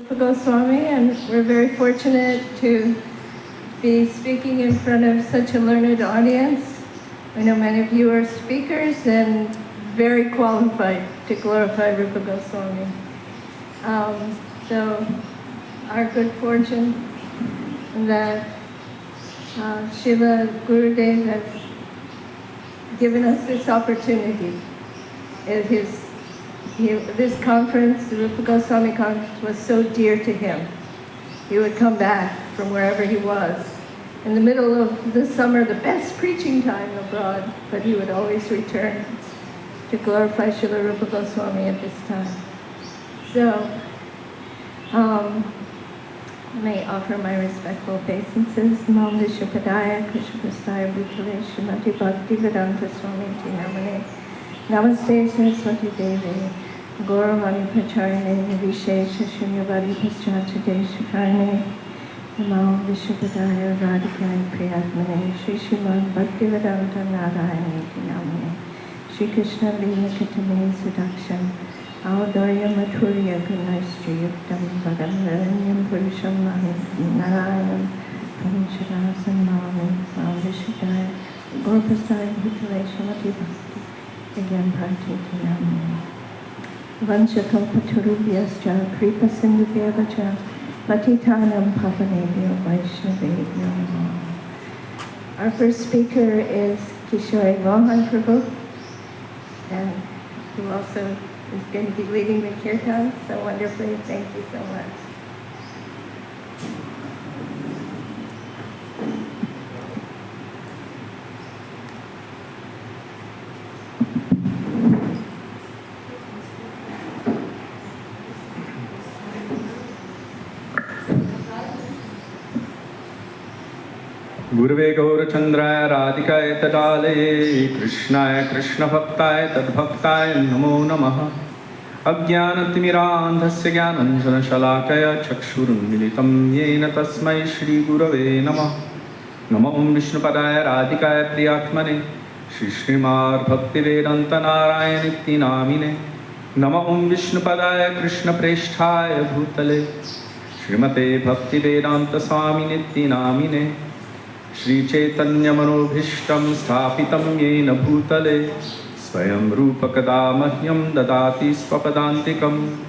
Rupa Goswami, and we're very fortunate to be speaking in front of such a learned audience. I know many of you are speakers and very qualified to glorify Rupa Goswami. So our good fortune that Srila Gurudev has given us this opportunity. This conference, the Rupa Goswami Conference, was so dear to him. He would come back from wherever he was. In the middle of the summer, the best preaching time abroad, but he would always return to glorify Srila Rupa Goswami at this time. So, may I offer my respectful obeisances. Mano'bhishta Padaya, Krishna Prastaya Bhutale, Srimati Bhakti Vedanta Swami Namane, Namaste Saraswati Devi, Gauravani Pracharine, Vishesha Shunyavadi Paschatade Shakarne, Mano'bhishta Padaya Radhikaya Priyatmane, Shri Srimad Bhakti Vedanta Narayana Namane, Shri Krishna Lila Katame Sudaksham, Audaya Mathurya Gunastri Yuktam Bhagam Varanyam Purusham Mahim Narayanam Pramisharasan Mami Mano'bhishta Gauravastaya Bhutale Srimati Bhakti Again Bhakti Namane. Vanchakalpatarubhyascha Kripa Sindhubhyavacha Patitanam Pavanebhyo Vaishnavebhyo. Our first speaker is Kishori-mohan Prabhu, and who also is going to be leading the kirtan so wonderfully. Thank you so much. Gurave Gaurachandraya Radhikaya Tadale Krishnaya Krishna Bhaktaaya Tadbhaktaya Namo Namaha Ajnanatimiraandhasya Jnananjana Shalakaya Chakshurun Militam Yena Tasmai Shri Gurave Namah Namo Vishnupadaya Radhikaya Priyatmane Shri Srimad Bhakti Vedanta Narayanitti Namine Namo Vishnupadaya Krishna Preshthaya Bhutale Srimate Bhakti Vedanta Swaminitti Namine Shri Chaitanya Mano'bhishtam Sthapitam Yena Bhutale Swayam Rupa Kadamahyam Dadati Swapadantikam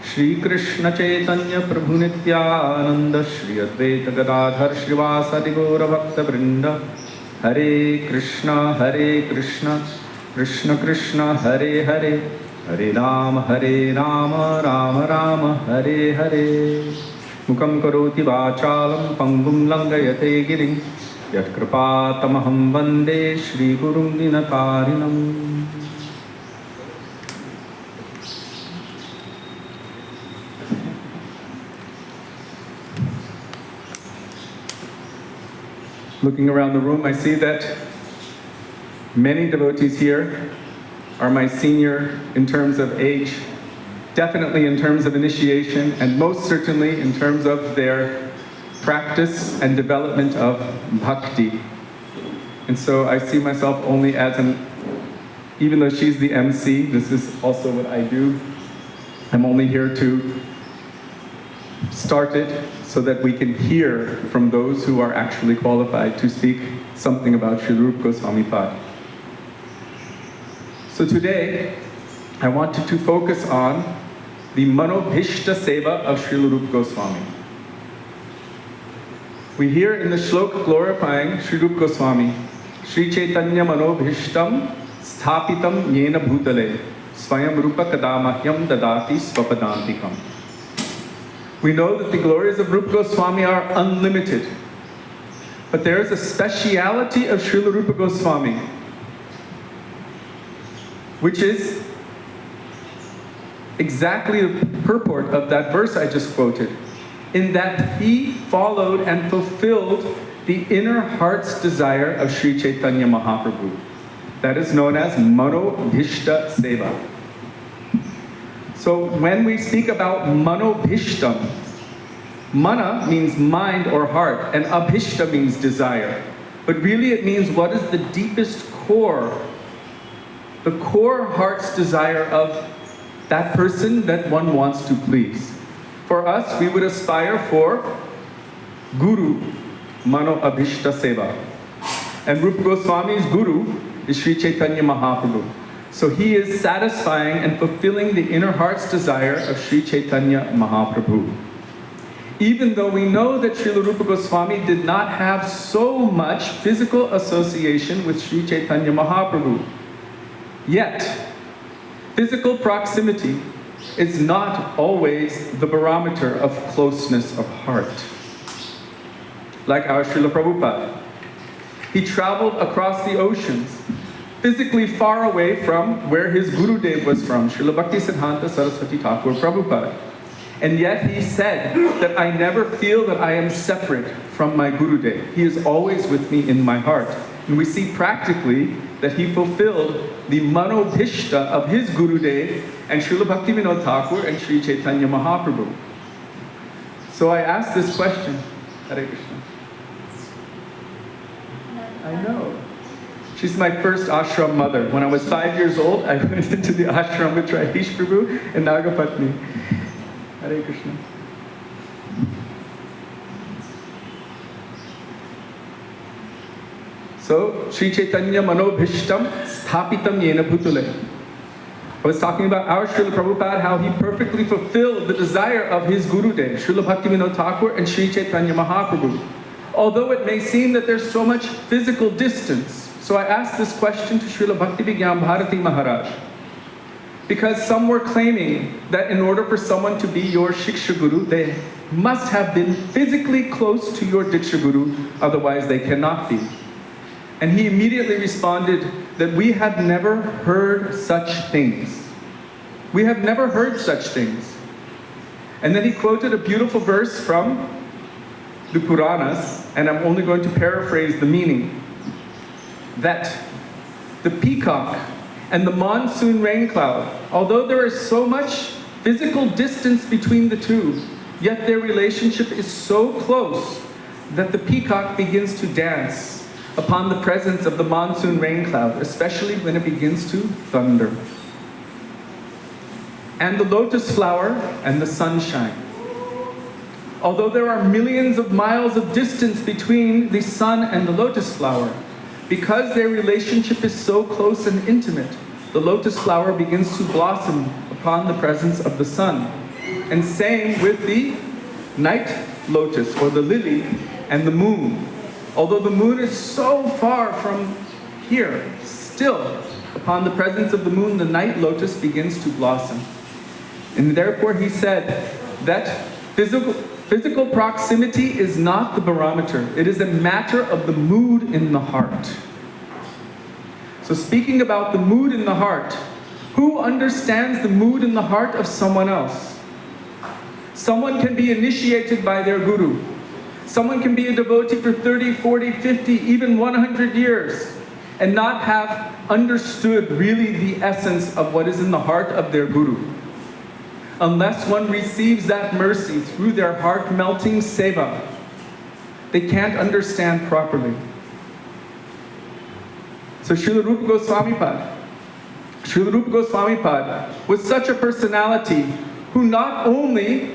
Shri Krishna Chaitanya Prabhu Nityananda Shri Advaita Gadadhar Shrivasadi Gaura Bhakta Vrinda Hare Krishna Krishna Krishna Hare Hare Hare Rama Rama Rama Hare Hare Mukam karoti vachalam pangum langayate giring yat kripatamaham vande Shri Gurum Dinatarinam. Looking around the room, I see that many devotees here are my senior in terms of age, definitely in terms of initiation, and most certainly in terms of their practice and development of bhakti. And so I see myself only as even though she's the MC, this is also what I do. I'm only here to start it so that we can hear from those who are actually qualified to speak something about Sri Rupa Goswami Pad. So today, I wanted to focus on the Mano'bhishta Seva of Srila Rupa Goswami. We hear in the shloka glorifying Sri Rupa Goswami, Shri Chaitanya Mano'bhishtam Sthapitam Yena Bhutale Swayam Rupa Kadamahyam Dadati Swapadantikam. We know that the glories of Rupa Goswami are unlimited, but there is a speciality of Srila Rupa Goswami, which is exactly the purport of that verse I just quoted, in that he followed and fulfilled the inner heart's desire of Sri Chaitanya Mahaprabhu. That is known as Mano'bhishta Seva. So when we speak about Mano'bhishtam, Mana means mind or heart, and Abhishta means desire. But really it means what is the deepest core, the core heart's desire of that person that one wants to please. For us, we would aspire for Guru, Mano'bhishta Seva. And Rupa Goswami's Guru is Sri Chaitanya Mahaprabhu. So he is satisfying and fulfilling the inner heart's desire of Sri Chaitanya Mahaprabhu. Even though we know that Srila Rupa Goswami did not have so much physical association with Sri Chaitanya Mahaprabhu, yet physical proximity is not always the barometer of closeness of heart. Like our Srila Prabhupada. He traveled across the oceans, physically far away from where his Gurudev was from, Srila Bhaktisiddhanta Saraswati Thakur Prabhupada. And yet he said that I never feel that I am separate from my Gurudev. He is always with me in my heart. And we see practically that he fulfilled the Mano'bhishta of his Gurudev and Srila Bhaktivinoda Thakur and Sri Chaitanya Mahaprabhu. So I asked this question, Hare Krishna. I know. She's my first ashram mother. When I was 5 years old, I went into the ashram with Rahish Prabhu and Nagapatni. Hare Krishna. So, Sri Chaitanya Mano'bhishtam sthapitam yena bhutule. I was talking about our Srila Prabhupada, how he perfectly fulfilled the desire of his Gurudev, Srila Bhaktivinoda Thakur and Sri Chaitanya Mahaprabhu. Although it may seem that there's so much physical distance, so I asked this question to Srila Bhakti-Vigyan Bharati Maharaj. Because some were claiming that in order for someone to be your Shiksha Guru, they must have been physically close to your Diksha Guru, otherwise they cannot be. And he immediately responded that we have never heard such things. We have never heard such things. And then he quoted a beautiful verse from the Puranas, and I'm only going to paraphrase the meaning, that the peacock and the monsoon rain cloud, although there is so much physical distance between the two, yet their relationship is so close that the peacock begins to dance upon the presence of the monsoon rain cloud, especially when it begins to thunder. And the lotus flower and the sunshine. Although there are millions of miles of distance between the sun and the lotus flower, because their relationship is so close and intimate, the lotus flower begins to blossom upon the presence of the sun. And same with the night lotus, or the lily, and the moon. Although the moon is so far from here, still, upon the presence of the moon, the night lotus begins to blossom. And therefore he said that physical proximity is not the barometer. It is a matter of the mood in the heart. So speaking about the mood in the heart, who understands the mood in the heart of someone else? Someone can be initiated by their guru. Someone can be a devotee for 30, 40, 50, even 100 years and not have understood really the essence of what is in the heart of their guru. Unless one receives that mercy through their heart-melting seva, they can't understand properly. So Srila Rupa Goswami Pad was such a personality who not only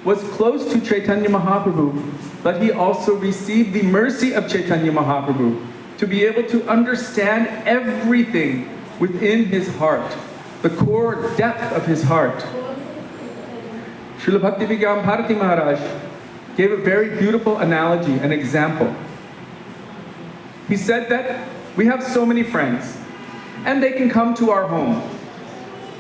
was close to Chaitanya Mahaprabhu, but he also received the mercy of Chaitanya Mahaprabhu to be able to understand everything within his heart, the core depth of his heart. Srila Bhakti-Vigyan Bharati Maharaj gave a very beautiful analogy, an example. He said that we have so many friends, and they can come to our home.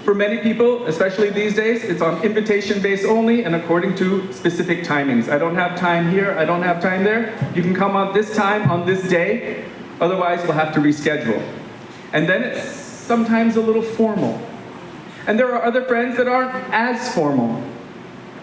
For many people, especially these days, it's on invitation base only and according to specific timings. I don't have time here, I don't have time there. You can come on this time, on this day, otherwise we'll have to reschedule. And then it's sometimes a little formal. And there are other friends that aren't as formal.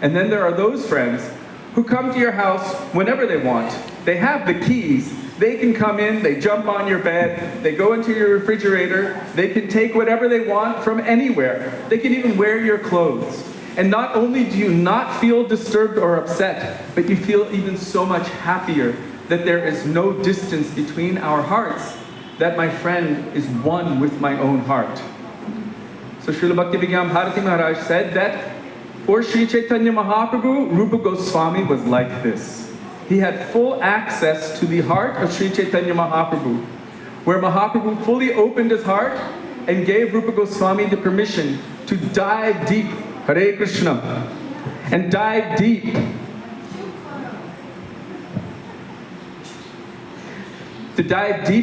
And then there are those friends who come to your house whenever they want. They have the keys. They can come in, they jump on your bed, they go into your refrigerator, they can take whatever they want from anywhere. They can even wear your clothes. And not only do you not feel disturbed or upset, but you feel even so much happier that there is no distance between our hearts, that my friend is one with my own heart. So Srila Bhakti-Vigyan Bharati Maharaj said that For Sri Chaitanya Mahaprabhu, Rupa Goswami was like this. He had full access to the heart of Sri Chaitanya Mahaprabhu, where Mahaprabhu fully opened his heart and gave Rupa Goswami the permission to dive deep, Hare Krishna, and dive deep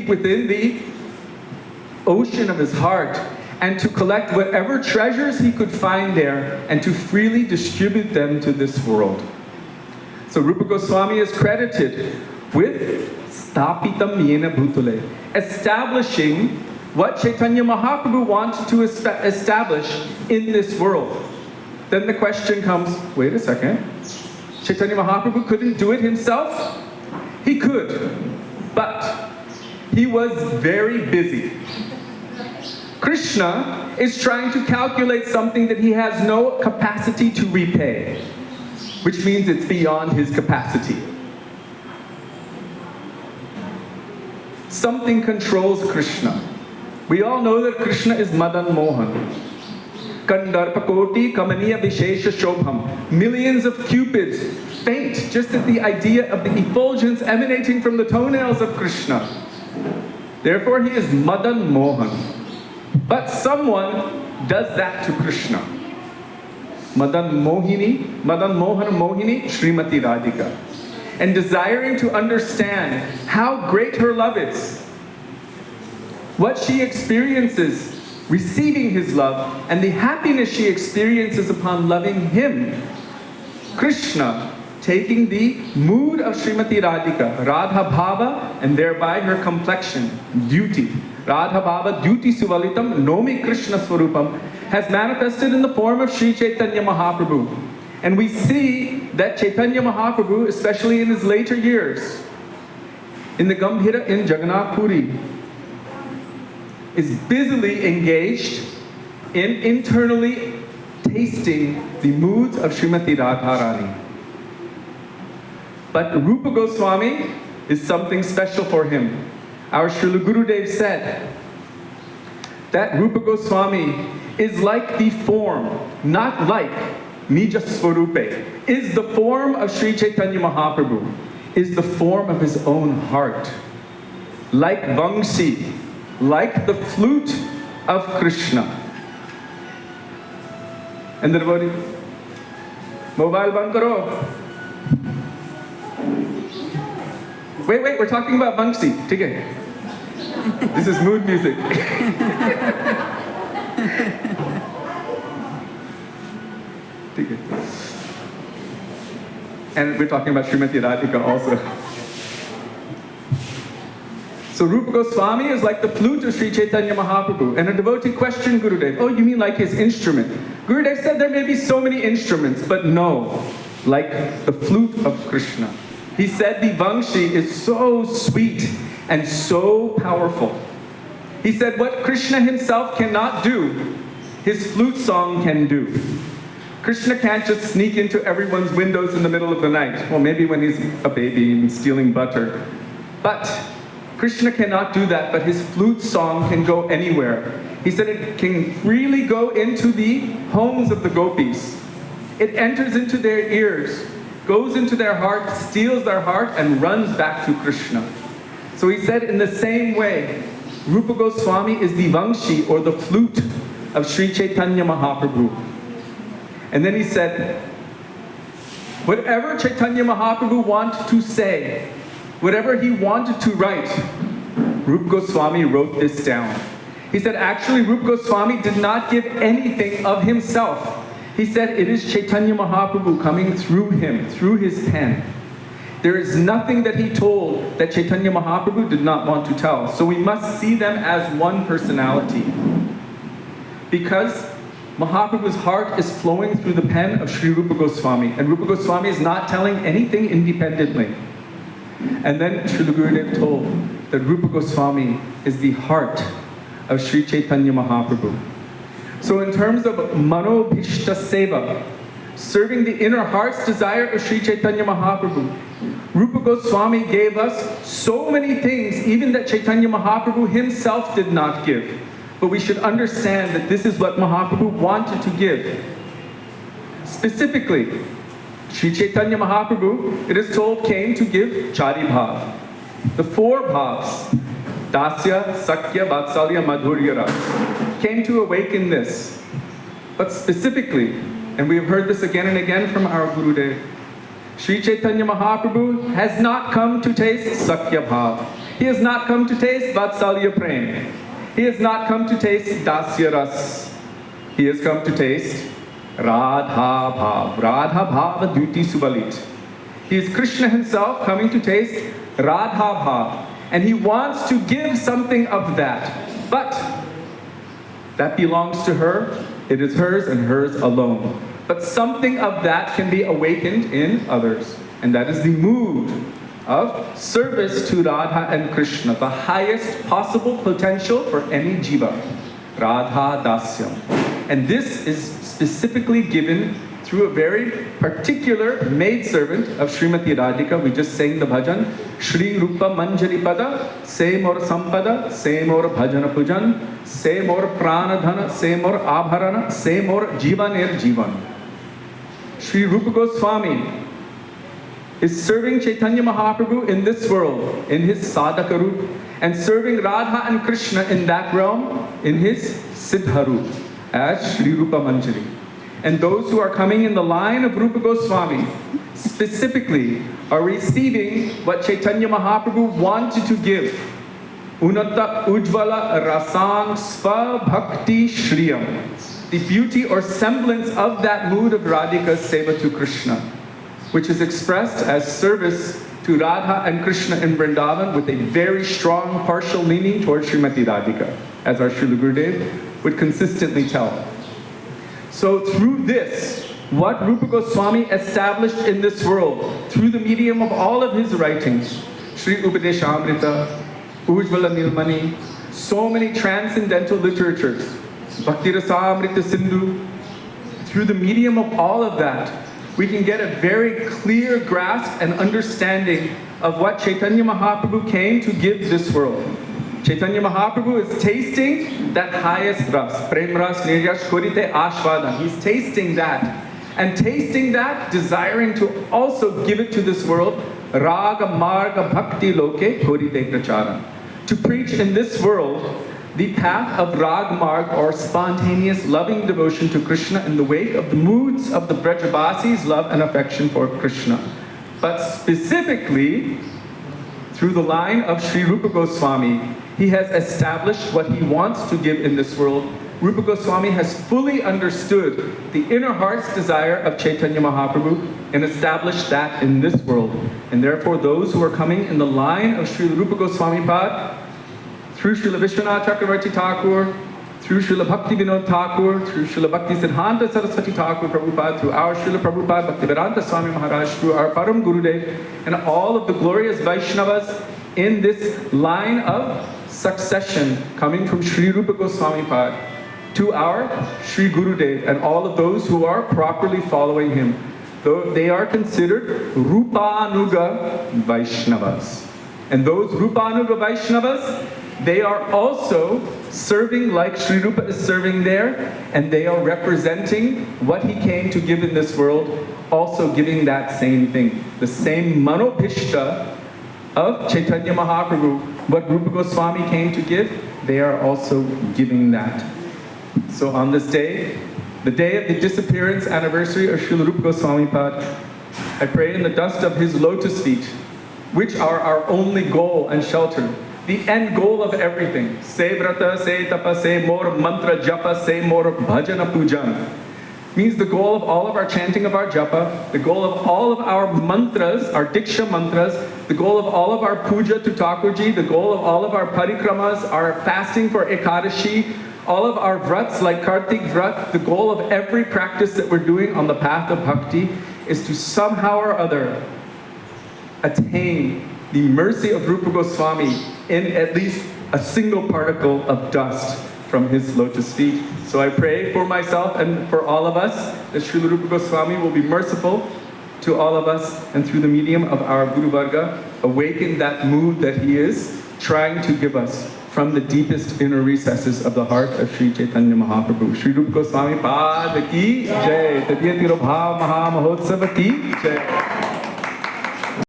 within the ocean of his heart and to collect whatever treasures he could find there and to freely distribute them to this world. So Rupa Goswami is credited with Stapitam Yena Bhutale, establishing what Chaitanya Mahaprabhu wanted to establish in this world. Then the question comes, wait a second, Chaitanya Mahaprabhu couldn't do it himself? He could, but he was very busy. Krishna is trying to calculate something that he has no capacity to repay, which means it's beyond his capacity. Something controls Krishna. We all know that Krishna is Madan Mohan. Kandarpakoti Kamaniya Vishesha Shobham. Millions of cupids faint just at the idea of the effulgence emanating from the toenails of Krishna. Therefore he is Madan Mohan. But someone does that to Krishna. Madan Mohan Mohini, Srimati Radhika. And desiring to understand how great her love is, what she experiences receiving his love, and the happiness she experiences upon loving him, Krishna, taking the mood of Srimati Radhika, Radha Bhava, and thereby her complexion, duty. Radha Bhava, duty suvalitam, nomi Krishna swarupam, has manifested in the form of Sri Chaitanya Mahaprabhu. And we see that Chaitanya Mahaprabhu, especially in his later years, in the Gambhira in Jagannath Puri, is busily engaged in internally tasting the moods of Srimati Radharani. But Rupa Goswami is something special for him. Our Srila Gurudev said that Rupa Goswami is like the form, not like Nija Swarupe, is the form of Sri Chaitanya Mahaprabhu, is the form of his own heart. Like Vangsi, like the flute of Krishna. And the devotee, mobile band karo. Wait, we're talking about Vangsi. Take it. This is mood music. Take it. And we're talking about Srimati Radhika also. So Rupa Goswami is like the flute of Sri Chaitanya Mahaprabhu. And a devotee questioned Gurudev, oh, you mean like his instrument? Gurudev said there may be so many instruments, but no, like the flute of Krishna. He said the Vangshi is so sweet and so powerful. He said what Krishna himself cannot do, his flute song can do. Krishna can't just sneak into everyone's windows in the middle of the night. Well, maybe when he's a baby and stealing butter. But Krishna cannot do that, but his flute song can go anywhere. He said it can freely go into the homes of the gopis. It enters into their ears, goes into their heart, steals their heart, and runs back to Krishna. So he said in the same way, Rupa Goswami is the Vangshi, or the flute of Sri Chaitanya Mahaprabhu. And then he said, whatever Chaitanya Mahaprabhu wanted to say, whatever he wanted to write, Rupa Goswami wrote this down. He said, actually, Rupa Goswami did not give anything of himself. He said, it is Chaitanya Mahaprabhu coming through him, through his pen. There is nothing that he told that Chaitanya Mahaprabhu did not want to tell. So we must see them as one personality. Because Mahaprabhu's heart is flowing through the pen of Sri Rupa Goswami. And Rupa Goswami is not telling anything independently. And then Srila Gurudev told that Rupa Goswami is the heart of Sri Chaitanya Mahaprabhu. So in terms of Mano'bhishta Seva, serving the inner heart's desire of Sri Chaitanya Mahaprabhu, Rupa Goswami gave us so many things, even that Chaitanya Mahaprabhu himself did not give. But we should understand that this is what Mahaprabhu wanted to give. Specifically, Sri Chaitanya Mahaprabhu, it is told, came to give Chari Bhav. The 4 bhavs, Dasya, Sakya, Vatsalya, Madhurya Ras, came to awaken this. But specifically, and we have heard this again and again from our Gurudev, Sri Chaitanya Mahaprabhu has not come to taste Sakya Bhav. He has not come to taste Vatsalya Prem. He has not come to taste Dasya Ras. He has come to taste Radha Bhav. Radha Bhav Dviti Subalit. He is Krishna himself coming to taste Radha Bhav. And he wants to give something of that. But that belongs to her. It is hers and hers alone. But something of that can be awakened in others. And that is the mood of service to Radha and Krishna, the highest possible potential for any jiva, Radha Dasyam. And this is specifically given through a very particular maidservant of Srimati Radhika. We just sang the bhajan, Shri Rupa Manjari Pada, Se Mor Sampada, Se Mor Bhajana Pujan, Se Mor Pranadhana, Se Mor Abharana, Se Mor Jivanir Jivan. Shri Rupa Goswami is serving Chaitanya Mahaprabhu in this world, in his Sadhaka Roop, and serving Radha and Krishna in that realm, in his Siddha Roop, as Shri Rupa Manjari. And those who are coming in the line of Rupa Goswami, specifically, are receiving what Chaitanya Mahaprabhu wanted to give. Unata Ujvala Rasan Sva Bhakti Shriyam. The beauty or semblance of that mood of Radhika's Seva to Krishna, which is expressed as service to Radha and Krishna in Vrindavan with a very strong partial leaning towards Srimati Radhika, as our Srila Gurudev would consistently tell. So through this, what Rupa Goswami established in this world, through the medium of all of his writings, Sri Upadeshamrita, Ujvala Nilmani, so many transcendental literatures, Bhakti Rasamrita Sindhu, through the medium of all of that, we can get a very clear grasp and understanding of what Chaitanya Mahaprabhu came to give this world. Chaitanya Mahaprabhu is tasting that highest ras, Prem Ras, Niryash, Korite, Ashvada. He's tasting that. And tasting that, desiring to also give it to this world, Raga Marga Bhakti Loke Korite Prachara. To preach in this world the path of Rag Marg, or spontaneous loving devotion to Krishna in the wake of the moods of the Brajavasis' love and affection for Krishna. But specifically, through the line of Sri Rupa Goswami, he has established what he wants to give in this world. Rupa Goswami has fully understood the inner heart's desire of Chaitanya Mahaprabhu and established that in this world. And therefore, those who are coming in the line of Sri Rupa Goswami Pad, through Srila Vishwanath Chakravarti Thakur, through Srila Bhakti Vinod Thakur, through Srila Bhakti Siddhanta Saraswati Thakur Prabhupada, through our Srila Prabhupada Bhaktivedanta Swami Maharaj, through our Param Gurudev, and all of the glorious Vaishnavas in this line of succession coming from Sri Rupa Goswami Pad to our Sri Gurudev and all of those who are properly following him. Though they are considered Rupanuga Vaishnavas. And those Rupanuga Vaishnavas, they are also serving like Sri Rupa is serving there, and they are representing what he came to give in this world, also giving that same thing. The same Mano'bhishta of Chaitanya Mahaprabhu, what Rupa Goswami came to give, they are also giving that. So on this day, the day of the disappearance anniversary of Srila Rupa Goswami Pad, I pray in the dust of his lotus feet, which are our only goal and shelter, the end goal of everything. Se vrata, se tapa, se more mantra japa, se more bhajana pujan. Means the goal of all of our chanting of our japa, the goal of all of our mantras, our diksha mantras, the goal of all of our puja to Thakurji, the goal of all of our parikramas, our fasting for Ekadashi, all of our vrats like Kartik Vrat, the goal of every practice that we're doing on the path of bhakti is to somehow or other attain the mercy of Rupa Goswami in at least a single particle of dust from his lotus feet. So I pray for myself and for all of us that Srila Rupa Goswami will be merciful to all of us, and through the medium of our Guru Varga, awaken that mood that he is trying to give us. from the deepest inner recesses of the heart of Sri Chaitanya Mahaprabhu. Sri Rupa Goswami Pad ki jai. Tadiyati Robha Maha Mahotsav ki jai.